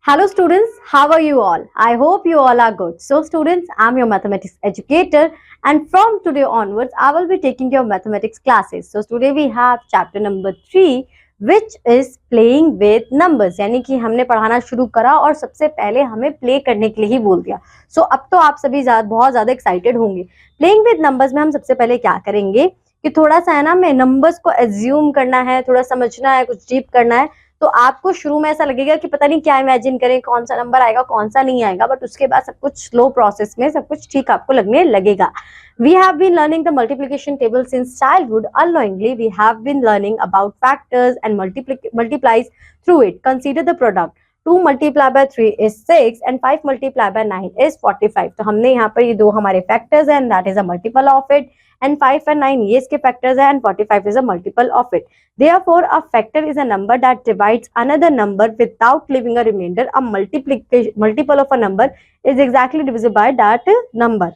Hello students, how are you all? I hope you all are good. So students, I'm your mathematics educator and from today onwards, I will be taking your mathematics classes. So today we have chapter number 3 which is playing with numbers. यानी कि हमने पढ़ाना शुरू करा और सबसे पहले हमें प्ले करने के लिए ही बोल दिया. So अब तो आप सभी बहुत ज़्यादा एक्साइटेड होंगे. प्लेइंग विद नंबर्स में हम सबसे पहले क्या करेंगे कि थोड़ा सा है ना हमें नंबर्स को एज्यूम करना है, थोड़ा समझना है, कुछ डीप करना है. तो आपको शुरू में ऐसा लगेगा कि पता नहीं क्या इमेजिन करें, कौन सा नंबर आएगा कौन सा नहीं आएगा, बट उसके बाद सब कुछ स्लो प्रोसेस में सब कुछ ठीक आपको लगने लगेगा. We have been learning the multiplication table since childhood. Unknowingly, we have been learning about factors and multiplies through it. Consider the product. 2 multiplied by 3 is 6 and 5 multiplied by 9 is 45. तो हमने यहाँ पर ये दो हमारे फैक्टर्स हैं, that is a multiple of it, and 5 and 9 ये इसके फैक्टर्स हैं, and 45 is a multiple of it. Therefore, a factor is a number that divides another number without leaving a remainder. A multiple of a number is exactly divisible by that number.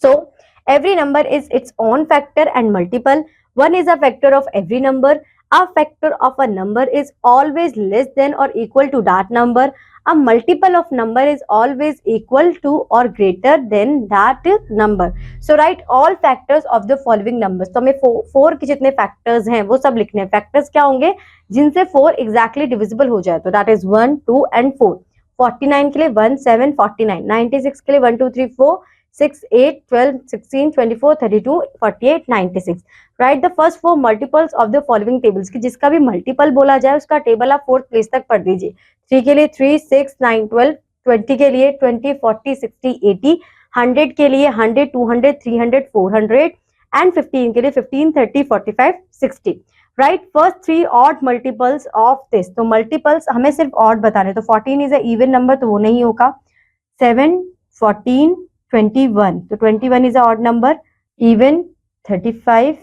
So, every number is its own factor and multiple. One is a factor of every number. A factor of a number is always less than or equal to that number. A multiple of number is always equal to or greater than that number. So write all factors of the following numbers. तो हमें 4 के जितने factors हैं वो सब लिखने हैं. Factors क्या होंगे जिनसे 4 exactly divisible हो जाए, तो that is 1, 2 and 4. 49 के लिए 1, 7, 49. 96 के लिए 1, 2, 3, 4, 6, 8, 12, 16, 24, 32, 48, 96. Write the first 4 multiples of the following tables. कि जिसका भी multiple बोला जाए उसका टेबल आप 4th प्लेस तक पढ़ दीजिए. 3 के लिए 3, 6, 9, 12, 20 के लिए 20, 40, 60, 80, 100 के लिए 100, 200, 300, 400 and 15 के लिए 15, 30, 45, 60. Write first 3 odd multiples of this. तो multiples हमें सिर्फ odd बताने, तो 14 is a even number तो वो नहीं होगा. 7, 14, 21, तो 21 is a odd number. Even 35,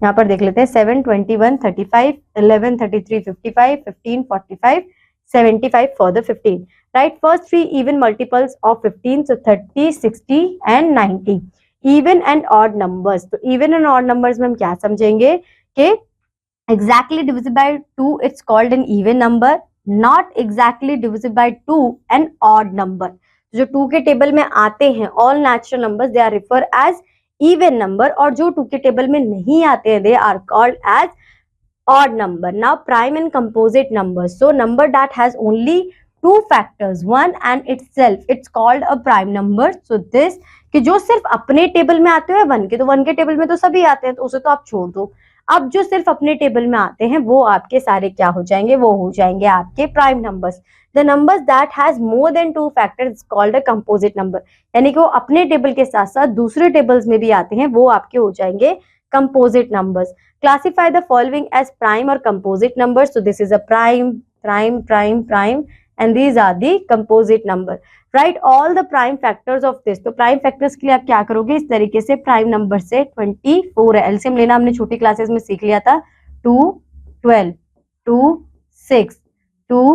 यहाँ पर देख लेते हैं 7, 21, 35, 11, 33, 55, 15, 45, 75 for the 15. Write first 3 even multiples of 15, so 30, 60 and 90. Even and odd numbers. तो even and odd numbers में हम क्या समझेंगे कि exactly divisible by 2 it's called an even number, not exactly divisible by 2 an odd number. जो 2 के table में आते हैं all natural numbers they are referred as even number, और जो 2 के टेबल में नहीं आते हैं they are called as odd number. Now prime and composite numbers. So number that has only 2 factors, 1 and itself, it's called a prime number. So this कि जो सिर्फ अपने टेबल में आते हैं 1 के, तो 1 के टेबल में तो सभी आते हैं तो उसे तो आप छोड़ दो. अब जो सिर्फ अपने टेबल में आते हैं वो आपके सारे क्या हो जाएंगे, वो हो जाएंगे आपके prime numbers. The numbers that has more than 2 factors is called a composite number. यानी कि वो अपने टेबल के साथ साथ दूसरे टेबल्स में भी आते हैं, वो आपके हो जाएंगे composite numbers. Classify the following as prime or composite numbers. So this is a prime, and these are the composite number. Write all the prime factors of this. तो prime factors के लिए आप क्या करोगे, इस तरीके से prime number से 24 है, LCM लेना हमने छोटी क्लासेस में सीख लिया था. 2, 12, 2, 6, 2,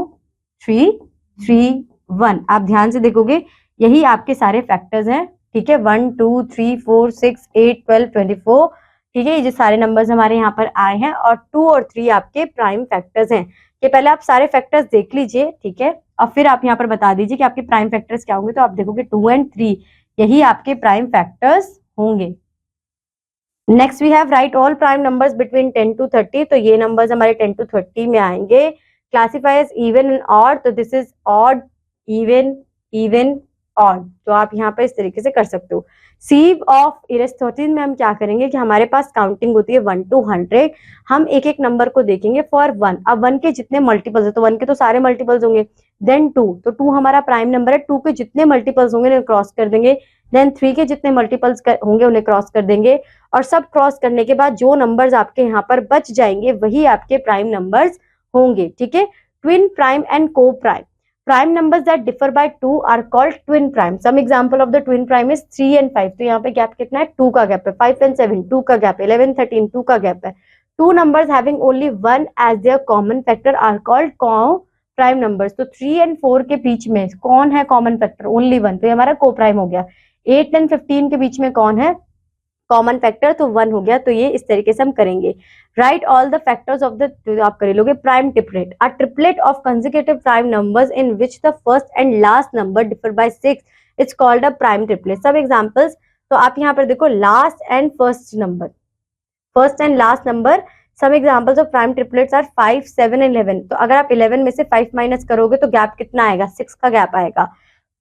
3, 3, 1. आप ध्यान से देखोगे यही आपके सारे फैक्टर्स हैं, ठीक है. 1, 2, 3, 4, 6, 8, 12, 24, ठीक है. ये जो सारे नंबर्स हमारे यहाँ पर आए हैं और 2 और 3 आपके प्राइम फैक्टर्स हैं. ये पहले आप सारे फैक्टर्स देख लीजिए, ठीक है, और फिर आप यहाँ पर बता दीजिए कि आपके प्राइम फैक्टर्स क्या होंगे. तो आप देखोगे 2 and 3 यही आपके प्राइम फैक्टर्स होंगे. Next we have write all prime numbers between 10 to 30. तो ये नंबर्स हमारे 10 to 30 में आएंगे. Classify as even and odd. तो this is odd, even, even, odd. तो आप यहाँ पर इस तरीके से कर सकते हो. सीव ऑफ इरेस्थोथिन में हम क्या करेंगे कि हमारे पास काउंटिंग होती है 1 to 100. हम एक एक नंबर को देखेंगे फॉर 1. अब 1 के जितने मल्टीपल्स है तो 1 के तो सारे मल्टीपल्स होंगे. देन 2, तो 2 हमारा प्राइम नंबर है, 2 के जितने मल्टीपल्स होंगे उन्हें क्रॉस कर देंगे. देन 3 के जितने मल्टीपल्स होंगे उन्हें क्रॉस कर देंगे. और सब क्रॉस करने के बाद जो नंबर्स आपके यहाँ पर बच जाएंगे वही आपके प्राइम नंबर्स होंगे, ठीक है. ट्विन प्राइम एंड को prime. Prime numbers that differ by 2 are called twin prime. Some example of the twin prime is 3 and 5. तो यहाँ पे गैप कितना है, 2 का गैप है. 5 and 7, 2 का गैप है. 11, 13, 2 का गैप है. Two numbers having only 1 as their common factor are called co-prime numbers. तो 3 and 4 के बीच में कौन है कॉमन फैक्टर, ओनली 1, तो ये हमारा को प्राइम हो गया. 8 and 15 के बीच में कौन है, कॉमन फैक्टर तो 1 हो गया, तो ये इस तरीके से हम करेंगे. Write all the factors of the, आप कर लोगे prime triplet. A triplet of consecutive prime numbers in which the first and last number differ by 6 it's called a prime triplet. सब एग्जांपल्स, तो आप यहाँ पर देखो last and first number, first and last number. Some examples of prime triplets are 5, 7 and 11. तो अगर आप 11 में से 5 माइनस करोगे तो गैप कितना आएगा, 6 का गैप आएगा.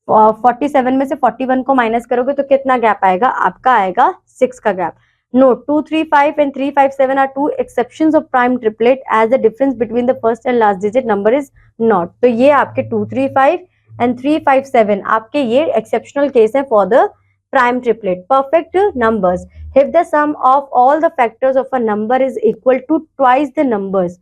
47 में से 41 को माइनस करोगे तो कितना गैप आएगा, आपका आएगा 6 का gap. Note 2, 3, 5 and 3, 5, 7 are two exceptions of prime triplet as the difference between the first and last digit number is not. तो ये आपके 2, 3, 5 and 3, 5, 7 आपके ये exceptional case है for the prime triplet. Perfect numbers. If the sum of all the factors of a number is equal to twice the numbers,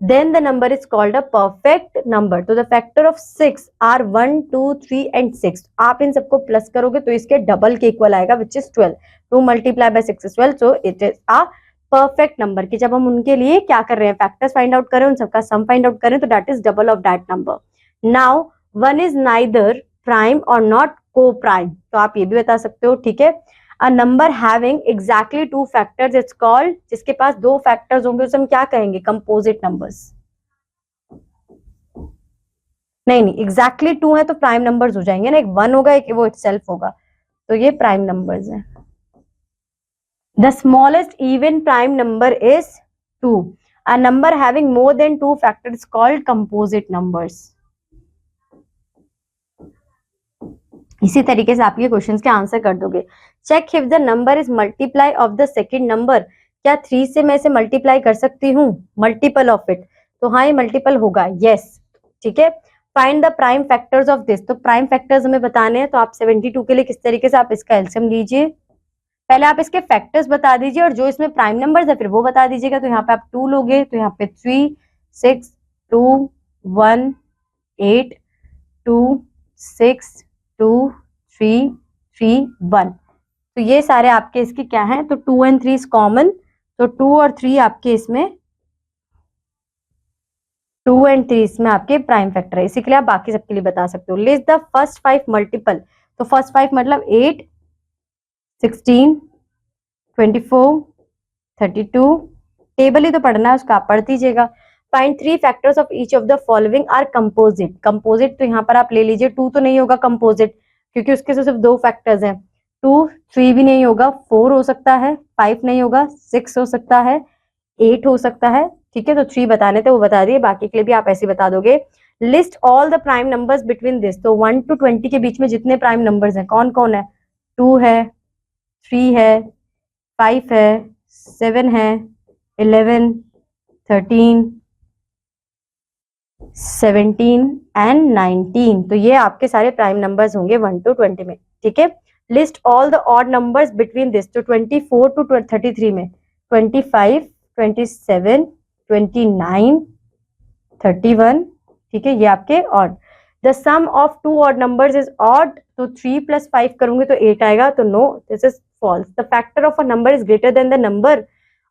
then the number is called a perfect number. तो the factor of 6 are 1, 2, 3 and 6. आप इन सबको plus करोगे तो इसके double के equal आएगा which is 12. 2 multiplied by 6 is 12. So it is a perfect number. कि जब हम उनके लिए क्या कर रहे हैं, फैक्टर्स फाइंड आउट करें, उन सबका सम फाइंड आउट करें, तो that is double of that number. Now 1 is neither prime or not co-prime. तो आप ये भी बता सकते हो, ठीक है. A number having exactly 2 factors it's called, जिसके पास 2 फैक्टर्स होंगे उसे हम क्या कहेंगे, कंपोजिट नंबर्स. नहीं, एग्जैक्टली 2 है तो प्राइम नंबर्स हो जाएंगे ना, एक 1 होगा एक वो इटसेल्फ होगा, तो ये प्राइम नंबर्स हैं. The smallest even prime number is 2. A number having more than 2 factors is called composite numbers. इसी तरीके से आप ये क्वेश्चंस के आंसर कर दोगे. Check if the number is multiply of the second number. क्या 3 से मैं इसे मल्टीप्लाई कर सकती हूँ, मल्टीपल ऑफ इट. तो हाँ, ये मल्टीपल होगा, यस, ठीक है. Find the prime factors of this. तो प्राइम फैक्टर्स हमें बताने हैं, तो आप 72 के लिए किस तरीके से आप इसका एलसीएम लीजिए. पहले आप इसके फैक्टर्स बता दीजिए और जो इसमें प्राइम नंबर्स है फिर वो बता दीजिएगा. तो यहाँ पे आप 2 लोगे तो यहाँ पे 3, 6, 2, 1, 8, 2, 6, 2, 3, 3, 1. तो ये सारे आपके इसके क्या हैं, तो 2 and 3 इज कॉमन, तो 2 और 3 आपके इसमें 2 and 3 इसमें आपके प्राइम फैक्टर है. इसी के लिए आप बाकी सबके लिए बता सकते हो. List the first 5 multiple. तो फर्स्ट 5 मतलब 8, 16, 24, 32. टेबल ही तो पढ़ना है उसका, आप पढ़ दीजिएगा. Find 3 factors of each of the following are composite. Composite तो यहाँ पर आप ले लीजिए, 2 तो नहीं होगा कंपोजिट क्योंकि उसके सिर्फ 2 फैक्टर्स हैं. 2, 3 भी नहीं होगा, 4 हो सकता है, 5 नहीं होगा, 6 हो सकता है, 8 हो सकता है, ठीक है. तो 3 बताने थे वो बता दिए, बाकी के लिए भी आप ऐसे बता दोगे. List all the prime numbers between this. तो 1 to 20 के बीच में जितने प्राइम नंबर्स हैं कौन कौन है, 2 है, 3 है, 5 है, 7 है, 11, 13, 17 एंड 19. तो ये आपके सारे प्राइम नंबर्स होंगे 1 to 20 में, ठीक है. List all the odd numbers between this. तो 24 to 33 में 25, 27, 29, 31, ठीक है, ये आपके odd. The sum of 2 odd numbers is odd. तो 3 + 5 करूंगे तो 8 आएगा, तो no, this is false. The factor of a number is greater than the number.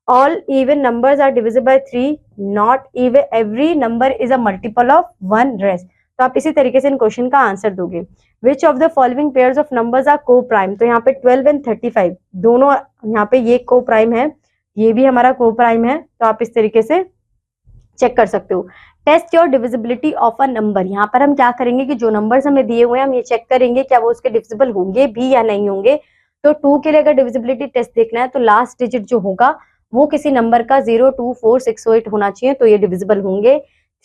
All even numbers are divisible by 3. Not even every number is a multiple of 1 rest. तो आप इसी तरीके से इन क्वेश्चन का आंसर दोगे. Which of the following pairs of numbers are co-prime? तो यहाँ पे 12 and 35 दोनों, यहाँ पे ये co-prime है, ये भी हमारा co-prime है. तो आप इस तरीके से चेक कर सकते हो. Test your divisibility of a number. यहाँ पर हम क्या करेंगे कि जो नंबर्स हमें दिए हुए हैं हम ये चेक करेंगे क्या वो उसके डिविजिबल होंगे भी या नहीं होंगे. तो 2 के लिए अगर डिविजिबिलिटी टेस्ट देखना है तो लास्ट डिजिट जो होगा वो किसी नंबर का 0, 2, 4, 6, 8 होना चाहिए, तो ये डिविजिबल होंगे.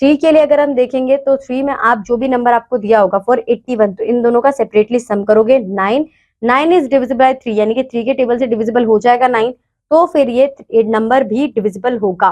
3 के लिए अगर हम देखेंगे तो 3 में आप जो भी नंबर आपको दिया होगा फॉर 81, तो इन दोनों का सेपरेटली सम करोगे. 9 इज डिविजिबल बाय 3, यानी कि 3 के टेबल से डिविजिबल हो जाएगा 9, तो फिर ये नंबर भी डिविजिबल होगा.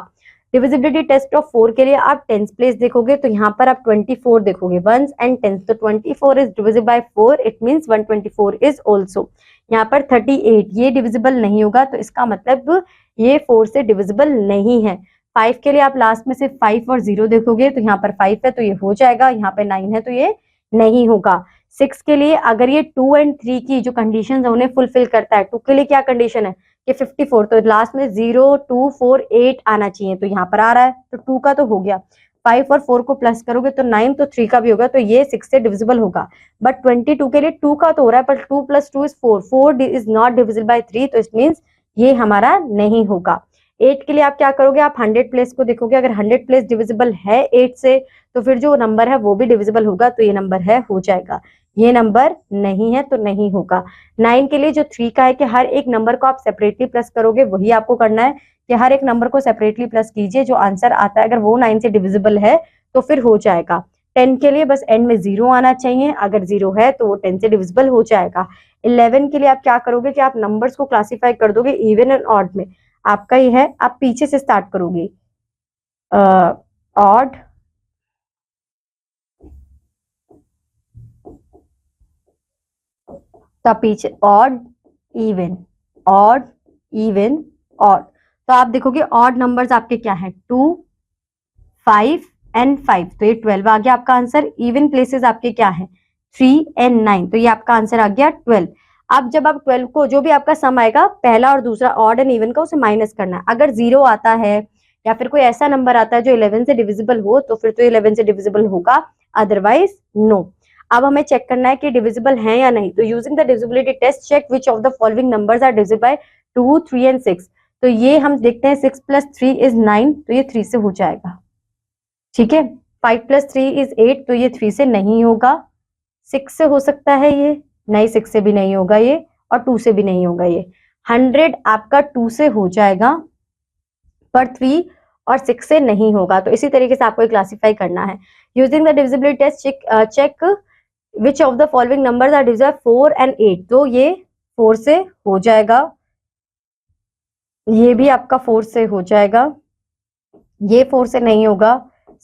डिविजिबिलिटी टेस्ट ऑफ 4 के लिए आप टेंस प्लेस देखोगे तो यहाँ पर आप 24 देखोगे, 1s and 10s. तो 24 is divisible by 4, it means 124 is also. यहाँ पर 38 ये डिविजिबल नहीं होगा, तो इसका मतलब ये 4 से डिविजिबल नहीं है. 5 के लिए आप लास्ट में से 5 और 0 देखोगे तो यहाँ पर 5 है तो ये हो जाएगा, यहाँ पे 9 है तो ये नहीं होगा. 6 के लिए अगर ये 2 and 3 की जो कंडीशन है उन्हें फुलफिल करता है. 2 के लिए क्या कंडीशन है कि 54, तो लास्ट में 0, 2, 4, 8 आना चाहिए, तो यहाँ पर आ रहा है, तो 2 का तो हो गया. 5 और 4 को प्लस करोगे तो 9, तो 3 का भी होगा, तो ये 6 से डिविजिबल होगा. बट 22 के लिए 2 का तो हो रहा है, पर 2 + 2 is 4. 4 is not divisible by 3, तो इट मींस ये हमारा नहीं होगा। 8 के लिए आप क्या करोगे, आप 100 प्लेस को देखोगे, अगर 100 प्लेस डिविजिबल है 8 से तो फिर जो नंबर है वो भी डिविजिबल होगा, तो ये नंबर है, हो जाएगा। ये नंबर नहीं है तो नहीं होगा। 9 के लिए जो 3 का है कि हर एक नंबर को आप सेपरेटली प्लस करोगे, वही आपको करना है कि हर एक नंबर को सेपरेटली प्लस कीजिए, जो आंसर आता है अगर वो 9 से डिविजिबल है तो फिर हो जाएगा। 10 के लिए बस एंड में 0 आना चाहिए, अगर 0 है तो वो 10 से डिविजिबल हो जाएगा। 11 के लिए आप क्या करोगे कि आप नंबर्स को क्लासिफाई कर दोगे इवन एंड ऑड में। आपका ये है, आप पीछे से स्टार्ट करोगे, ऑड, तो पीछे odd even, odd even odd. तो आप देखोगे ऑड नंबर्स आपके क्या है, 2, 5 एंड 5, तो ये 12 आ गया आपका आंसर। इवन प्लेसेस आपके क्या है, 3 एंड 9, तो ये आपका आंसर आ गया 12। अब जब आप 12 को, जो भी आपका सम आएगा पहला और दूसरा ऑड एंड इवन का, उसे माइनस करना है। अगर 0 आता है या फिर कोई ऐसा नंबर आता है जो 11 से डिविजिबल हो तो फिर तो 11 से डिविजिबल होगा, अदरवाइज नो। अब हमें चेक करना है कि डिविजिबल है या नहीं। तो using the divisibility test check which of the following numbers are divisible by 2, 3 and 6। तो ये हम देखते हैं 6 + 3 इज 9, तो ये 3 से हो जाएगा। ठीक है, 5 + 3 इज 8, तो ये 3 से नहीं होगा। 6 से हो सकता है ये, नहीं 6 से भी नहीं होगा ये, और 2 से भी नहीं होगा ये। 100 आपका 2 से हो जाएगा, पर 3 और 6 से नहीं होगा। तो इसी तरीके से आपको क्लासिफाई करना है। Using the divisibility test check which of the following numbers are divisible 4 and 8। तो ये 4 से हो जाएगा, ये भी आपका 4 से हो जाएगा, ये 4 से नहीं होगा।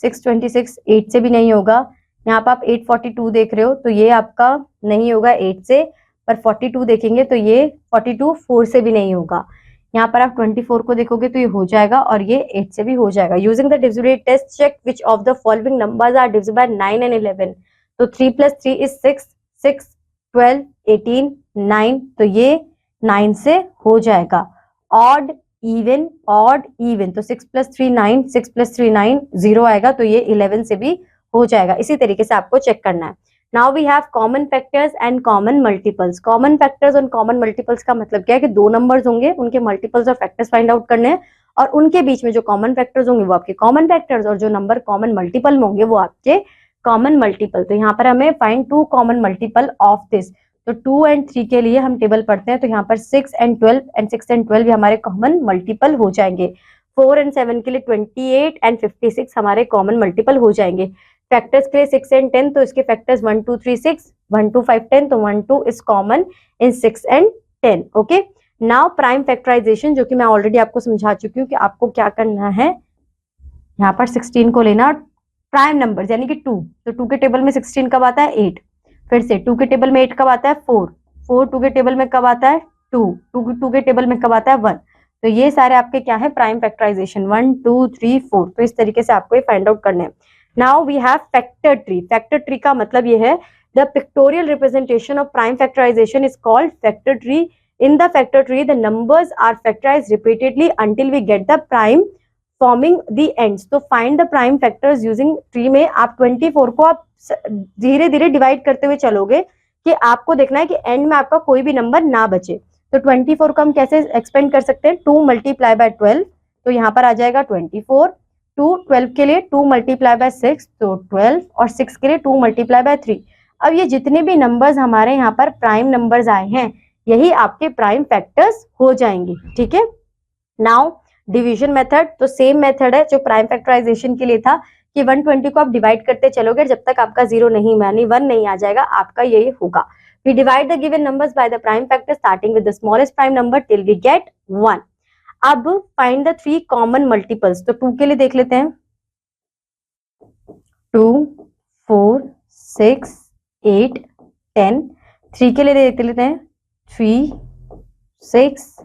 626 8 से भी नहीं होगा। यहाँ पर आप 842 देख रहे हो, तो ये आपका नहीं होगा 8 से, पर 42 देखेंगे तो ये 42 4 से भी नहीं होगा। यहाँ पर आप 24 को देखोगे तो ये हो जाएगा, और ये 8 से भी हो जाएगा। Using the divisibility test check which of the following numbers are divisible by 9 and 11। तो 3 + 3 इज 6, 6, 12, 18, 9, तो ये 9 से हो जाएगा। ऑड इवन, ऑड इवन, तो 6 + 3 9, 6 + 3 9, 0 आएगा, तो ये 11 से भी हो जाएगा। इसी तरीके से आपको चेक करना है। Now we have common factors and common multiples. Common factors और कॉमन मल्टीपल्स का मतलब क्या है कि दो नंबर्स होंगे, उनके मल्टीपल्स और फैक्टर्स फाइंड आउट करने हैं, और उनके बीच में जो कॉमन फैक्टर्स होंगे वो आपके कॉमन फैक्टर्स, और जो नंबर कॉमन मल्टीपल में होंगे वो आपके कॉमन मल्टीपल। तो यहाँ पर हमें find 2 common multiple of this. तो 2 and 3 के लिए हम टेबल पढ़ते हैं, तो यहाँ पर 6 and 12 and 6 and 12 हमारे कॉमन मल्टीपल हो जाएंगे। 4 and 7 के लिए 28 and 56 हमारे कॉमन मल्टीपल हो जाएंगे। फैक्टर्स के लिए 6 and 10, तो इसके फैक्टर्स 1 2 3 6, 1 2 5 10, तो 1 2 is common in 6 and 10। Okay, now prime factorization, जो कि मैं ऑलरेडी आपको समझा चुकी हूँ कि आपको क्या करना है। यहाँ पर 16 को लेना प्राइम नंबर यानी कि 2, तो 2 के टेबल में 16 कब आता है, 8। फिर से 2 के टेबल में 8 कब आता है, 4, 4 2 के टेबल में कब आता है, 2, 2 के टेबल में कब आता है, 1। तो ये सारे आपके क्या है, प्राइम फैक्टराइजेशन, 1 2 3 4। तो इस तरीके से आपको ये फाइंड आउट करने हैं। Now we have factor tree. Factor tree का मतलब ये है the pictorial representation of prime factorization is called factor tree. In the factor tree the numbers are factorized repeatedly until we get the prime forming the ends. तो find the prime factors using tree में आप 24 को आप धीरे धीरे divide करते हुए चलोगे कि आपको देखना है कि एंड में आपका कोई भी नंबर ना बचे। तो 24 को हम कैसे एक्सपेंड कर सकते हैं, 2 × 12, तो यहाँ पर आ जाएगा 24। 2 12 के लिए 2 × 6, तो 12, और 6 के लिए 2 × 3। अब ये जितने भी नंबर्स हमारे यहाँ पर प्राइम नंबर्स आए हैं, यही आपके प्राइम फैक्टर्स हो जाएंगे। ठीक है, नाउ डिवीजन मेथड, तो सेम मेथड है जो प्राइम फैक्टराइजेशन के लिए था कि 120 को आप डिवाइड करते चलोगे जब तक आपका 0 नहीं यानी 1 नहीं आ जाएगा, आपका यही होगा। We divide the given numbers by the prime factor starting with the smallest prime number till we get 1। अब फाइंड द 3 कॉमन मल्टीपल्स। तो 2 के लिए देख लेते हैं, 2 4 6 8 10। 3 के लिए देख लेते हैं, 3 6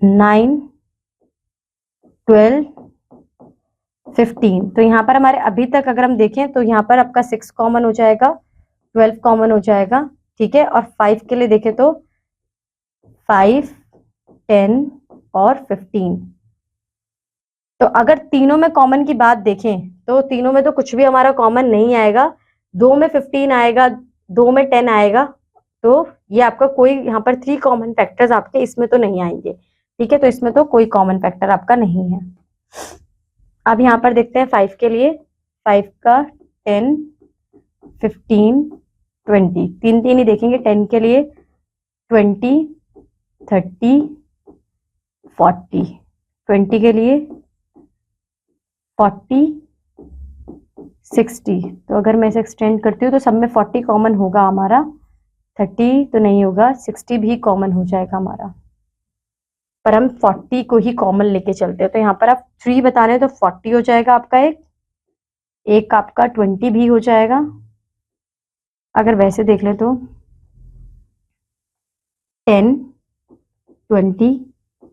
9 12 15। तो यहाँ पर हमारे अभी तक अगर हम देखें तो यहाँ पर आपका 6 कॉमन हो जाएगा, 12 कॉमन हो जाएगा। ठीक है, और 5 के लिए देखें तो 5 10 और 15। तो अगर तीनों में कॉमन की बात देखें तो तीनों में तो कुछ भी हमारा कॉमन नहीं आएगा। 2 में 15 आएगा, 2 में 10 आएगा, तो ये आपका कोई यहाँ पर 3 कॉमन फैक्टर्स आपके इसमें तो नहीं आएंगे, ठीक है, तो इसमें तो कोई कॉमन फैक्टर आपका नहीं है। अब यहाँ पर देखते हैं 5 के लिए, 5 का 10, 15, 20, तीन तीन ही देखेंगे। 10 के लिए 20, 30, 40, 20 के लिए 40, 60, तो अगर मैं इसे एक्सटेंड करती हूँ तो सब में 40 कॉमन होगा हमारा, 30 तो नहीं होगा, 60 भी कॉमन हो जाएगा हमारा, पर हम 40 को ही कॉमन लेके चलते हैं। तो यहाँ पर आप 3 बता रहे हैं तो 40 हो जाएगा आपका, एक आपका 20 भी हो जाएगा। अगर वैसे देख लें तो 10, 20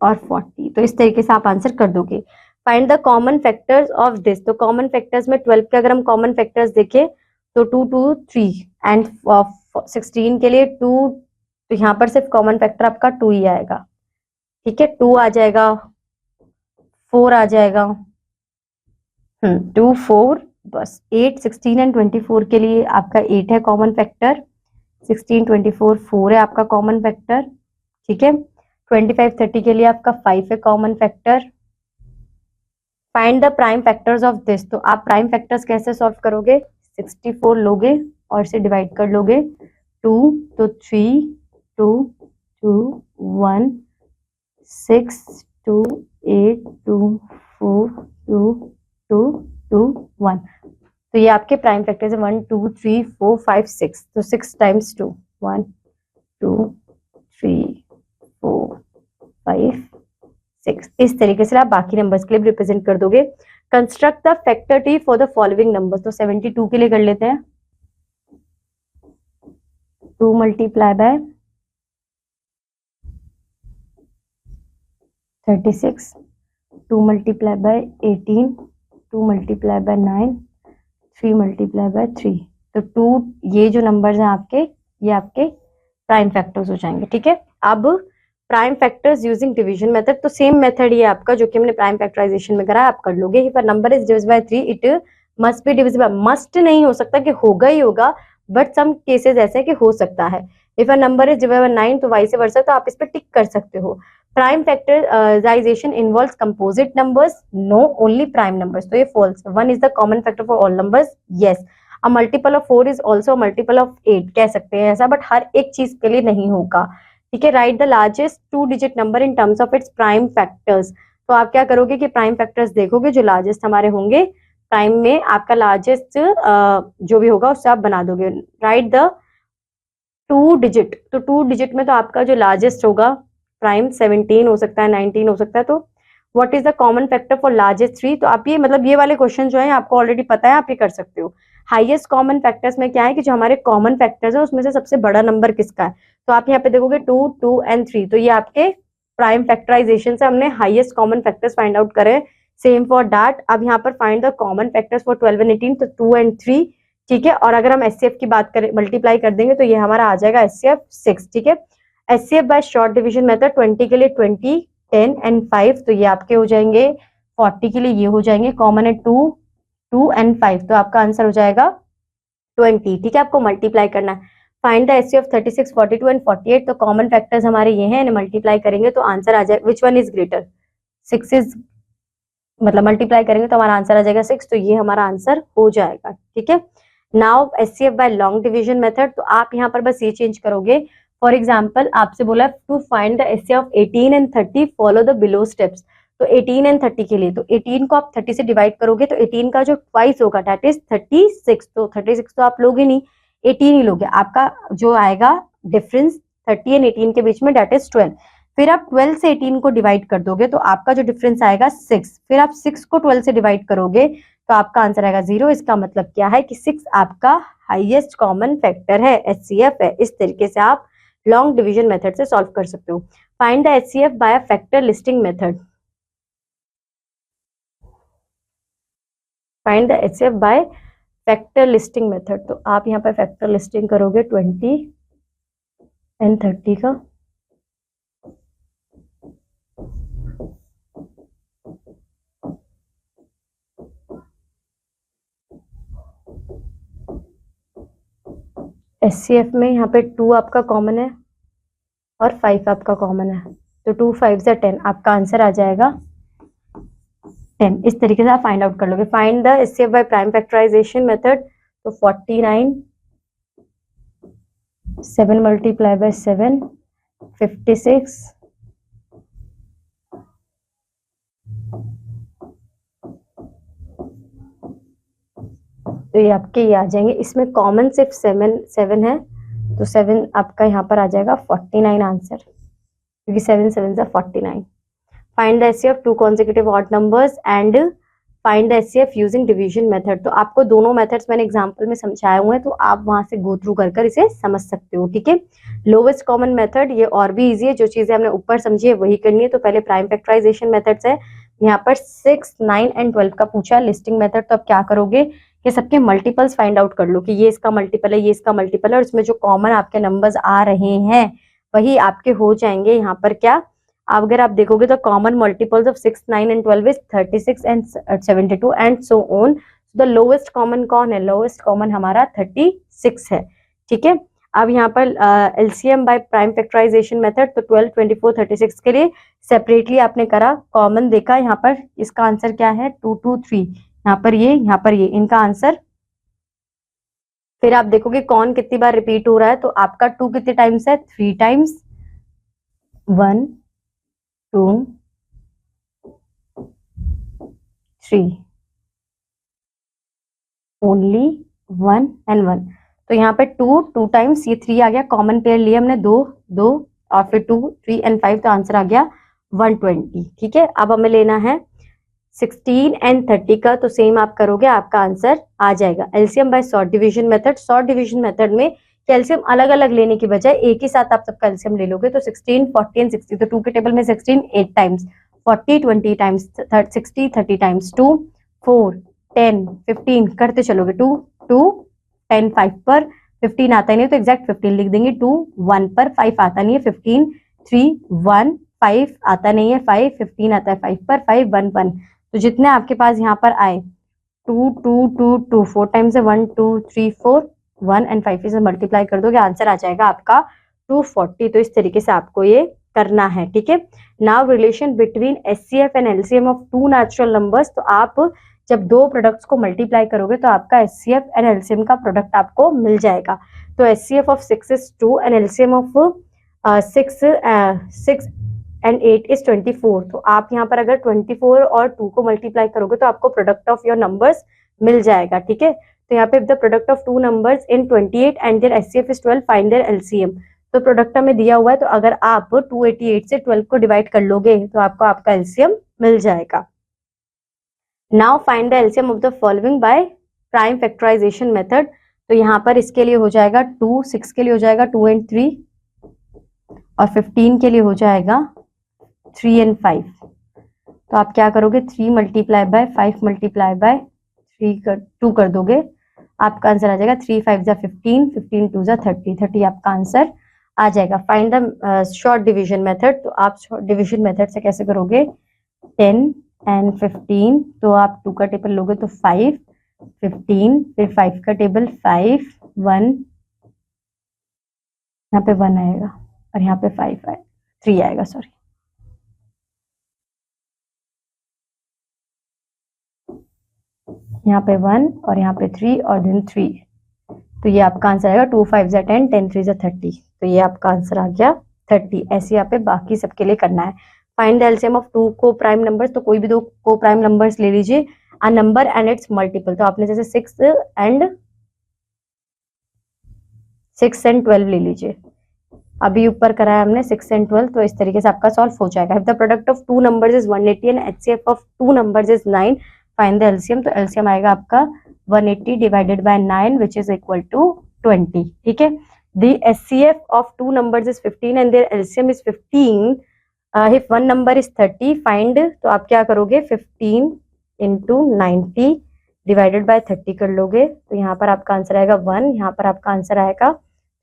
और 40, तो इस तरीके से आप आंसर कर दोगे। Find the common factors of this, तो कॉमन फैक्टर्स में 12 के अगर हम कॉमन फैक्टर्स देखें तो 2, 2, 3 एंड 16 के लिए 2, तो यहाँ पर सिर्फ कॉमन फैक्टर आपका 2 ही आएगा, ठीक है, 2 आ जाएगा, 4 आ जाएगा, 2, 4, बस 8, 16 एंड 24 के लिए आपका 8 है कॉमन फैक्टर, 16, 24, 4 है आपका कॉमन फैक्टर, ठीक है, 25, 30 के लिए आपका 5 है common factor. Find the prime factors of this, तो आप प्राइम फैक्टर्स कैसे सॉल्व करोगे, 64 लोगे और इसे डिवाइड कर लोगे, 2 तो 3, 2, 2, 1, 6, 2, 8, 2, 4, 2, 2, 2, 1, तो ये आपके प्राइम फैक्टर्स है 1, 2, 3, 4, 5, 6, तो 6 टाइम्स 2, 1, 2, 3, 4, 5, 6, इस तरीके से आप बाकी नंबर्स के लिए रिप्रेजेंट कर दोगे। Construct the factor tree for the following numbers, तो 72 के लिए कर लेते हैं, 2 multiply by 36, 2 multiply by 18, 2 multiply by 9, 3 multiply by 3, तो 2 ये जो नंबर्स हैं आपके, ये आपके प्राइम फैक्टर्स हो जाएंगे, ठीक है। अब prime factors using division method, तो सेम मेथड ये आपका जो कि हमने प्राइम फैक्टराइजेशन में करा, आप कर लोगे। If a number is divisible by 3 it must be divisible, must नहीं हो सकता कि होगा ही होगा, बट सम केसेस ऐसे हैं कि हो सकता है। If a number is divisible by 9 तो वाइस वर्सा, तो आप इस पर टिक कर सकते हो। Prime factorization involves composite numbers, no only prime numbers, तो ये false. 1 is the common factor for all numbers, yes. A multiple of 4 is also multiple of 8, कह सकते हैं ऐसा, बट हर एक चीज के लिए नहीं होगा, ठीक है। Right the largest 2 digit number in terms of its prime factors, तो आप क्या करोगे कि प्राइम फैक्टर्स देखोगे, जो लार्जेस्ट हमारे होंगे प्राइम में, आपका लार्जेस्ट जो भी होगा उससे आप बना दोगे। राइट द 2 डिजिट, तो 2 डिजिट में तो आपका जो लार्जेस्ट होगा प्राइम 17 हो सकता है, 19 हो सकता है, तो what is the common factor for largest 3, तो आप ये मतलब ये वाले क्वेश्चन जो है आपको ऑलरेडी पता है, आप ये कर सकते हो। हाईएस्ट कॉमन फैक्टर्स में क्या है कि जो हमारे कॉमन फैक्टर्स है उसमें से सबसे बड़ा नंबर किसका है, तो आप यहाँ पे देखोगे 2, 2 एंड 3, तो ये आपके प्राइम फैक्टराइजेशन से हमने highest common factors find out करे। सेम फॉर दैट, अब यहाँ पर find the common factors for 12 and 18, तो 2 एंड 3, ठीक है। और अगर हम एचसीएफ की बात करें, मल्टीप्लाई कर देंगे तो ये हमारा आ जाएगा एचसीएफ 6, ठीक है। HCF by short division method, 20 के लिए 20, 10 एंड 5, तो ये आपके हो जाएंगे, 40 के लिए ये हो जाएंगे, कॉमन है 2, 2 एंड 5, तो आपका आंसर हो जाएगा 20, ठीक है। आपको मल्टीप्लाई करना है। फाइंड द एचसीएफ 36, 42 एंड 48, तो कॉमन फैक्टर्स हमारे ये हैं, मल्टीप्लाई करेंगे तो आंसर आ जाएगा, which one is greater, 6 is, मतलब मल्टीप्लाई करेंगे तो हमारा आंसर आ जाएगा 6, तो ये हमारा आंसर हो जाएगा, ठीक है। Now HCF by long division method, तो आप यहाँ पर बस ये चेंज करोगे। फॉर एग्जाम्पल आपसे बोला to find the HCF of 18 and 30, follow the below steps, तो 18 एंड 30 के लिए, तो 18 को आप 30 से डिवाइड करोगे तो 18 का जो ट्वाइस होगा दैट इज 36, तो 36 तो आप लोगे नहीं, 18 ही लोगे, आपका जो आएगा डिफरेंस 30 एंड 18 के बीच में दैट इज 12, फिर आप 12 से 18 को डिवाइड कर दोगे तो आपका जो डिफरेंस आएगा 6, फिर आप 6 को 12 से डिवाइड करोगे तो आपका आंसर आएगा 0। इसका मतलब क्या है कि 6 आपका हाईएस्ट कॉमन फैक्टर है, एचसीएफ है। इस तरीके से आप लॉन्ग डिवीजन मेथड से सॉल्व कर सकते हो। Find the HCF by factor listing method, find the HCF by factor listing method, तो आप यहाँ पर फैक्टर लिस्टिंग करोगे 20 एंड 30 का, एचसीएफ में यहाँ पे 2 आपका कॉमन है, और 5 आपका कॉमन है, तो 2 5 या 10, आपका आंसर आ जाएगा 10। इस तरीके से आप फाइंड आउट कर लोगे। Find the HCF by prime factorization method, तो 49 7 मल्टीप्लाई बाय 7 56 तो ये आपके ये आ जाएंगे। इसमें कॉमन सिर्फ 7 है, तो 7 आपका यहाँ पर आ जाएगा 49 आंसर, क्योंकि 7 7 से 49। Find the HCF two consecutive odd numbers and find the HCF using division method. तो आपको दोनों मेथड्स मैंने एग्जांपल में समझाए हुए हैं, तो आप वहां से गो थ्रू कर इसे समझ सकते हो, ठीक है। लोवेस्ट कॉमन मेथड, ये और भी इजी है, जो चीजें हमने ऊपर समझी है वही करनी है। तो पहले प्राइम फैक्टराइजेशन मेथड्स है, यहाँ पर 6 9 एंड 12 का पूछा लिस्टिंग मेथड। तो अब क्या करोगे कि सबके मल्टीपल्स फाइंड आउट कर लो कि ये इसका मल्टीपल है, ये इसका मल्टीपल है, और इसमें जो कॉमन आपके नंबर्स आ रहे हैं वही आपके हो जाएंगे। यहाँ पर क्या, अगर आप देखोगे तो common multiples of 6 9 and 12 is 36 and 72 and so on. The lowest common कौन है, लोवेस्ट कॉमन हमारा 36 है, ठीक है। अब यहाँ पर LCM by prime factorization method, तो 12 24 36 के लिए सेपरेटली आपने करा, कॉमन देखा, यहाँ पर इसका आंसर क्या है 2 2 3, यहाँ पर ये इनका आंसर। फिर आप देखोगे कौन कितनी बार रिपीट हो रहा है, तो आपका 2 कितने टाइम्स है, 3 टाइम्स, 1 2 3, ओनली 1 एंड 1। तो यहाँ पे 2 टाइम्स, ये 3 आ गया, कॉमन पेयर लिया हमने 2 2, और फिर 2 3 एंड 5, तो आंसर आ गया 120, ठीक है। अब हमें लेना है 16 एंड 30 का, तो सेम आप करोगे, आपका आंसर आ जाएगा। LCM bye short division method, short division method में कैल्शियम अलग अलग लेने की बजाय एक ही साथ आप सब कैल्शियम ले लोगे, तो 16 40 एंड 60, तो 2 के टेबल में 16 8 टाइम्स, 40 20 टाइम्स, 60 30 टाइम्स, 2 4 10 15 करते चलोगे, 2 2 10 5 पर, 15 आता नहीं है तो एग्जैक्ट 15 लिख देंगे, 2 1 पर, 5 आता नहीं है, 15 3 1 5 आता नहीं है, 5 15 आता है 5 पर, 5 1 1, तो जितने आपके पास यहाँ पर आए 2 2 2 2 4 टाइम्स है, 1 2 3 4 1 एंड 5 से मल्टीप्लाई कर दोगे, आंसर आ जाएगा आपका 240। तो इस तरीके से आपको ये करना है, ठीक है। Now relation between HCF and LCM of two natural numbers, तो आप जब दो प्रोडक्ट्स को मल्टीप्लाई करोगे तो आपका एचसीएफ एंड एलसीएम का प्रोडक्ट आपको मिल जाएगा। तो HCF of 6 is 2 and LCM of 6 and 8 is 24। तो आप यहाँ पर अगर 24 और 2 को मल्टीप्लाई करोगे तो आपको प्रोडक्ट ऑफ योर नंबर्स मिल जाएगा, ठीक है। तो यहाँ पे the product of two numbers in 28 and their HCF is 12, find their LCM. तो प्रोडक्ट हमें दिया हुआ है, तो अगर आप 288 से 12 को डिवाइड कर लोगे तो आपको आपका एलसीएम मिल जाएगा। Now find the LCM of the following by prime factorization method. तो यहाँ पर इसके लिए हो जाएगा 2, 6 के लिए हो जाएगा 2 एंड 3, और 15 के लिए हो जाएगा 3 एंड 5। तो आप क्या करोगे, 3 मल्टीप्लाई बाय 5 मल्टीप्लाई बाय 2 कर दोगे, आपका आंसर आ जाएगा 3 5 जा 15, 15 2 जा 30, 30 आपका आंसर आ जाएगा। Find the short division method. तो आप शॉर्ट डिवीजन मेथड से कैसे करोगे, 10 एंड 15, तो आप 2 का टेबल लोगे तो 5 15, फिर 5 का टेबल 5 1, यहाँ पे 1 आएगा और यहाँ पे 5 आएगा, 3 आएगा, सॉरी। यहाँ पे 1 और यहाँ पे 3 और देन 3, तो ये आपका आंसर आएगा 2 5 जा 10, 10 3 जा 30, तो ये आपका आंसर आ गया 30। ऐसे यहाँ पे बाकी सबके लिए करना है। Find the LCM of two coprime numbers, तो कोई भी दो को प्राइम नंबर्स ले लीजिए, a number and its multiple. तो आपने जैसे 6 एंड 12 ले लीजिए, अभी ऊपर करा है हमने 6 एंड 12, तो इस तरीके से आपका सॉल्व हो जाएगा। If the product of two numbers is 180 and HCF of two numbers is 9, find the LCM. तो एलसीएम आएगा आपका 180 divided by 9 which is equal to 20, ठीक है। The HCF of two numbers is 15 and their LCM is 15, if one number is 30, find. तो आप क्या करोगे, 15 into 90 divided by 30 कर लोगे, तो यहाँ पर आपका आंसर आएगा 1, यहाँ पर आपका आंसर आएगा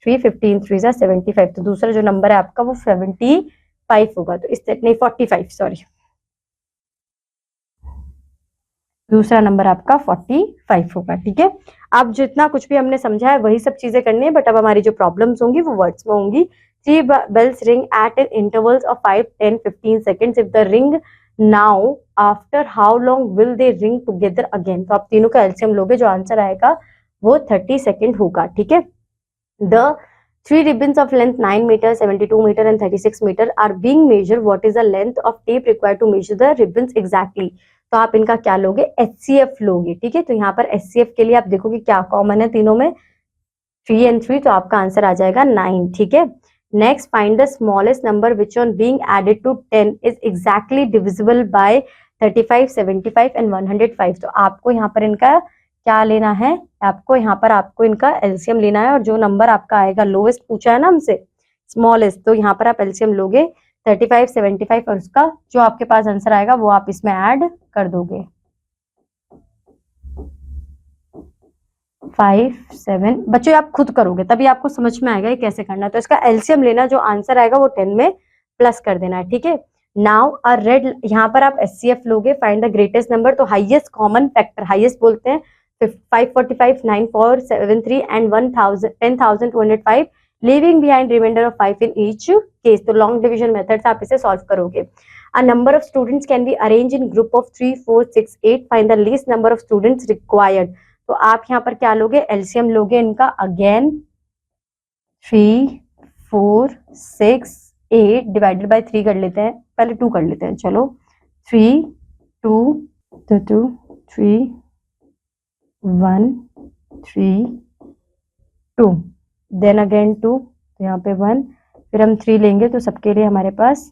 3, 15 3 जा 75। तो दूसरा जो नंबर है आपका वो 75 होगा, तो इस नहीं 45, सॉरी, दूसरा नंबर आपका 45 होगा, ठीक है। अब जितना कुछ भी हमने समझा है वही सब चीजें करनी है, बट अब हमारी जो प्रॉब्लम्स होंगी वो वर्ड्स में होंगी, 3 bells ring at intervals of 5, 10, 15 seconds. If the ring now, after how long will they ring together again? तो आप तीनों का एलसीएम लोगे, जो आंसर आएगा वो 30 सेकेंड होगा, ठीक है। The 3 ribbons of length 9 meter, 72 meter and 36 meter are being measured. What is the length of tape required to measure the ribbons exactly? तो आप इनका क्या लोगे, HCF लोगे, ठीक है। तो यहाँ पर HCF के लिए आप देखोगे क्या कॉमन है तीनों में, 3 and 3, तो आपका आंसर आ जाएगा 9, ठीक है। Next, find the smallest number which on being added to 10 is exactly divisible by 35, 75 and 105। तो आपको यहाँ पर इनका क्या लेना है, आपको यहाँ पर आपको इनका एलसीएम लेना है, और जो नंबर आपका आएगा, लोवेस्ट पूछा है ना हमसे, स्मॉलेस्ट, तो यहाँ पर आप एलसीएम लोगे 35, 75 और उसका जो आपके पास आंसर आएगा वो आप इसमें ऐड कर दोगे। 5, 7, बच्चों आप खुद करोगे तभी आपको समझ में आएगा ये कैसे करना है। तो इसका एलसीएम लेना, जो आंसर आएगा वो 10 में प्लस कर देना है, ठीक है। नाउ अ रेड, यहाँ पर आप एचसीएफ लोगे, फाइंड द ग्रेटेस्ट नंबर, तो हाईएस्ट कॉमन फैक्टर, हाईएस्ट बोलते हैं 545, 9473 and 10,205, leaving behind remainder of 5 in each case. तो लॉन्ग डिविजन मेथड से आप इसे सॉल्व करोगे। A number of students can be arrange in group of 3, 4, 6, 8, find the least number of students required. तो आप यहाँ पर क्या लोगे, एलसीएम लोगे इनका, अगेन 3, 4, 6, 8 डिवाइडेड बाय 3 कर लेते हैं, पहले 2 कर लेते हैं, चलो 3, 2, 2, 3, 1, 3, 2, देन अगेन 2, तो यहाँ पे 1, फिर हम 3 लेंगे तो सबके लिए हमारे पास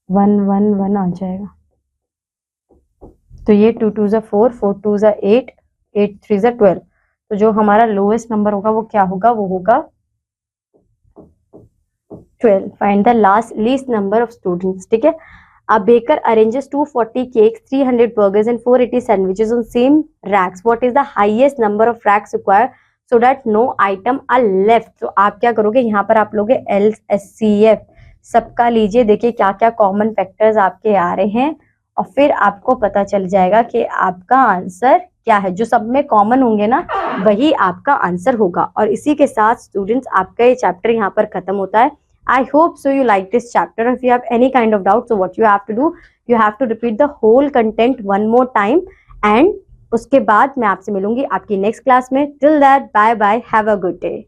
1, 1, 1 आ जाएगा। तो ये 2, 2 ज़ा 4, 4, 2 ज़ा 8, 8, 3 ज़ा 12। तो जो हमारा लोएस्ट नंबर होगा वो क्या होगा, वो होगा 12। Find the least number of students, ठीक है। A baker arranges 240 cakes, 300 burgers and 480 sandwiches on same racks. What is the highest number of racks required so that no item are left? तो आप क्या करोगे, यहाँ पर आप लोगे LCF, सबका लीजिए, देखिए क्या क्या कॉमन फैक्टर्स आपके आ रहे हैं, और फिर आपको पता चल जाएगा कि आपका आंसर क्या है। जो सब में कॉमन होंगे ना वही आपका आंसर होगा। और इसी के साथ स्टूडेंट्स आपका ये चैप्टर यहाँ पर खत्म होता है। I hope so you like this chapter. If you have any kind of doubt, so what you have to do, you have to repeat the whole content one more time, and उसके बाद मैं आपसे मिलूंगी आपकी next class में। Till that, bye bye, have a good day.